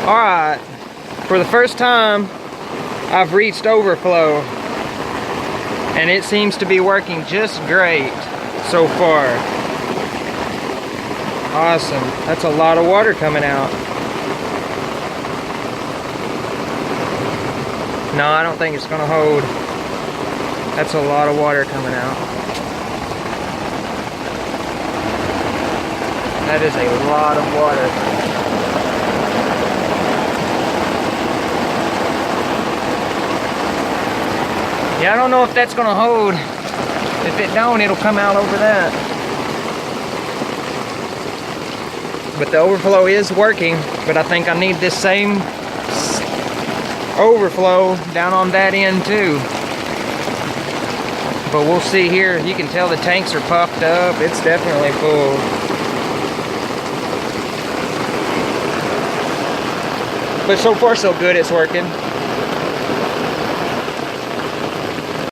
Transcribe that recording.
Alright, for the first time I've reached overflow and it seems to be working just great so far. Awesome. That's a lot of water coming out. No, I don't think it's gonna hold. That's a lot of water coming out. That is a lot of water. Yeah, I don't know if that's gonna hold. If it don't, it'll come out over that. But the overflow is working, but I think I need this same overflow down on that end too. But we'll see here. You can tell the tanks are puffed up. It's definitely full. But so far so good, it's working.